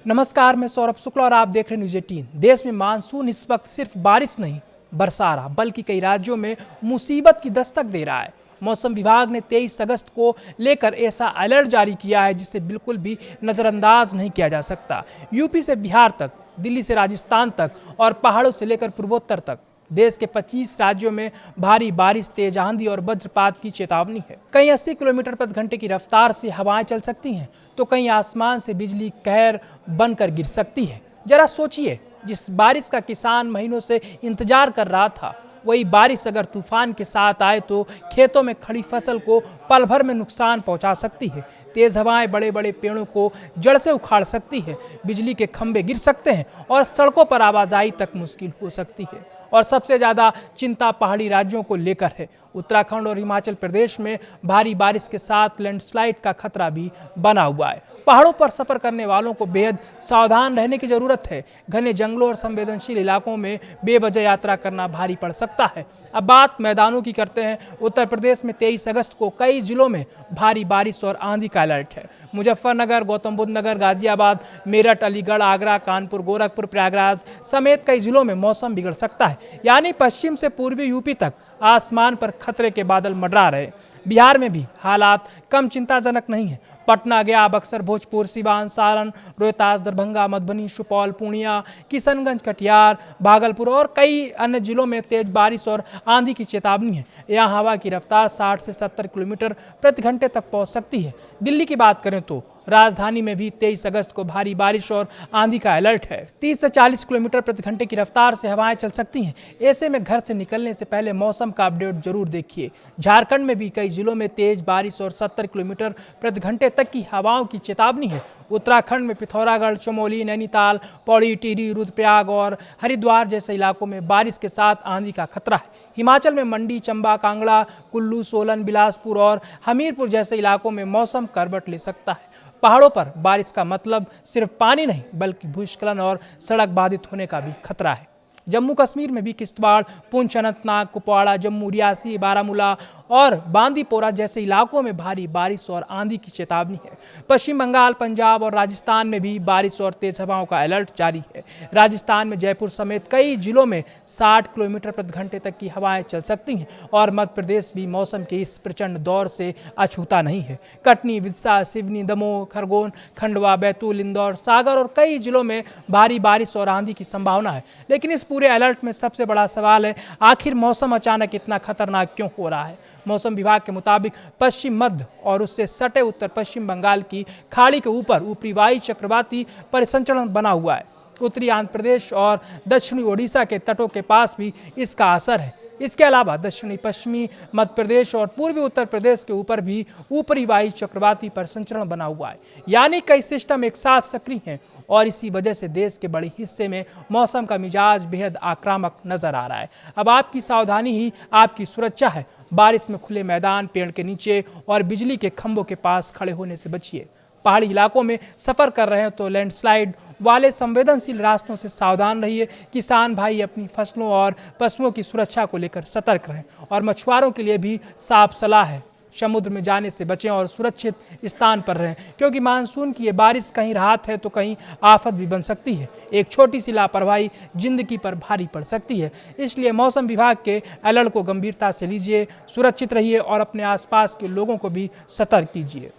नमस्कार, मैं सौरभ शुक्ला और आप देख रहे हैं न्यूज़ 18। देश में मानसून इस वक्त सिर्फ बारिश नहीं बरसा रहा, बल्कि कई राज्यों में मुसीबत की दस्तक दे रहा है। मौसम विभाग ने 23 अगस्त को लेकर ऐसा अलर्ट जारी किया है जिसे बिल्कुल भी नज़रअंदाज नहीं किया जा सकता। यूपी से बिहार तक, दिल्ली से राजस्थान तक और पहाड़ों से लेकर पूर्वोत्तर तक देश के 25 राज्यों में भारी बारिश, तेज आंधी और वज्रपात की चेतावनी है। कहीं 80 किलोमीटर प्रति घंटे की रफ्तार से हवाएं चल सकती हैं, तो कहीं आसमान से बिजली कहर बनकर गिर सकती है। जरा सोचिए, जिस बारिश का किसान महीनों से इंतजार कर रहा था, वही बारिश अगर तूफान के साथ आए तो खेतों में खड़ी फसल को पल भर में नुकसान पहुंचा सकती है। तेज हवाएं बड़े बड़े पेड़ों को जड़ से उखाड़ सकती है, बिजली के खंभे गिर सकते हैं और सड़कों पर आवाजाही तक मुश्किल हो सकती है। और सबसे ज़्यादा चिंता पहाड़ी राज्यों को लेकर है। उत्तराखंड और हिमाचल प्रदेश में भारी बारिश के साथ लैंडस्लाइड का खतरा भी बना हुआ है। पहाड़ों पर सफर करने वालों को बेहद सावधान रहने की जरूरत है। घने जंगलों और संवेदनशील इलाकों में बेवजह यात्रा करना भारी पड़ सकता है। अब बात मैदानों की करते हैं। उत्तर प्रदेश में 23 अगस्त को कई जिलों में भारी बारिश और आंधी का अलर्ट है। मुजफ्फरनगर, गौतम बुद्ध नगर, गाजियाबाद, मेरठ, अलीगढ़, आगरा, कानपुर, गोरखपुर, प्रयागराज समेत कई जिलों में मौसम बिगड़ सकता है। यानी पश्चिम से पूर्वी यूपी तक आसमान पर खतरे के बादल मंडरा रहे। बिहार में भी हालात कम चिंताजनक नहीं है। पटना, गया, बक्सर, भोजपुर, सिवान, सारण, रोहतास, दरभंगा, मधुबनी, सुपौल, पूर्णिया, किशनगंज, कटिहार, भागलपुर और कई अन्य जिलों में तेज बारिश और आंधी की चेतावनी है। यहाँ हवा की रफ्तार 60 से 70 किलोमीटर प्रति घंटे तक पहुँच सकती है। दिल्ली की बात करें तो राजधानी में भी 23 अगस्त को भारी बारिश और आंधी का अलर्ट है। 30 से 40 किलोमीटर प्रति घंटे की रफ्तार से हवाएं चल सकती हैं। ऐसे में घर से निकलने से पहले मौसम का अपडेट जरूर देखिए। झारखंड में भी कई जिलों में तेज बारिश और 70 किलोमीटर प्रति घंटे तक की हवाओं की चेतावनी है। उत्तराखंड में पिथौरागढ़, चमोली, नैनीताल, पौड़ी, टिहरी, रुद्रप्रयाग और हरिद्वार जैसे इलाकों में बारिश के साथ आंधी का खतरा है। हिमाचल में मंडी, चंबा, कांगड़ा, कुल्लू, सोलन, बिलासपुर और हमीरपुर जैसे इलाकों में मौसम करवट ले सकता है। पहाड़ों पर बारिश का मतलब सिर्फ पानी नहीं, बल्कि भूस्खलन और सड़क बाधित होने का भी खतरा है। जम्मू कश्मीर में भी किश्तवाड़, पुंछ, अनंतनाग, कुपवाड़ा, जम्मू, रियासी, बारामूला और बांदीपोरा जैसे इलाकों में भारी बारिश और आंधी की चेतावनी है। पश्चिम बंगाल, पंजाब और राजस्थान में भी बारिश और तेज हवाओं का अलर्ट जारी है। राजस्थान में जयपुर समेत कई जिलों में 60 किलोमीटर प्रति घंटे तक की हवाएं चल सकती हैं और मध्य प्रदेश भी मौसम के इस प्रचंड दौर से अछूता नहीं है। कटनी, विदिशा, सिवनी, दमोह, खरगोन, खंडवा, बैतूल, इंदौर, सागर और कई जिलों में भारी बारिश और आंधी की संभावना है। लेकिन इस पूरे अलर्ट में सबसे बड़ा सवाल है, आखिर मौसम अचानक इतना खतरनाक क्यों हो रहा है? मौसम विभाग के मुताबिक पश्चिम मध्य और उससे सटे उत्तर पश्चिम बंगाल की खाड़ी के ऊपर ऊपरी वायु चक्रवाती परिसंचरण बना हुआ है। उत्तरी आंध्र प्रदेश और दक्षिणी ओडिशा के तटों के पास भी इसका असर है। इसके अलावा दक्षिणी पश्चिमी मध्य प्रदेश और पूर्वी उत्तर प्रदेश के ऊपर भी ऊपरी वायु चक्रवाती परिसंचरण बना हुआ है। यानी कई सिस्टम एक साथ सक्रिय हैं और इसी वजह से देश के बड़े हिस्से में मौसम का मिजाज बेहद आक्रामक नजर आ रहा है। अब आपकी सावधानी ही आपकी सुरक्षा है। बारिश में खुले मैदान, पेड़ के नीचे और बिजली के खंभों के पास खड़े होने से बचिए। पहाड़ी इलाकों में सफर कर रहे हैं तो लैंडस्लाइड वाले संवेदनशील रास्तों से सावधान रहिए। किसान भाई अपनी फसलों और पशुओं की सुरक्षा को लेकर सतर्क रहें और मछुआरों के लिए भी साफ सलाह है, समुद्र में जाने से बचें और सुरक्षित स्थान पर रहें, क्योंकि मानसून की ये बारिश कहीं राहत है तो कहीं आफत भी बन सकती है। एक छोटी सी लापरवाही जिंदगी पर भारी पड़ सकती है। इसलिए मौसम विभाग के अलर्ट को गंभीरता से लीजिए, सुरक्षित रहिए और अपने आसपास के लोगों को भी सतर्क कीजिए।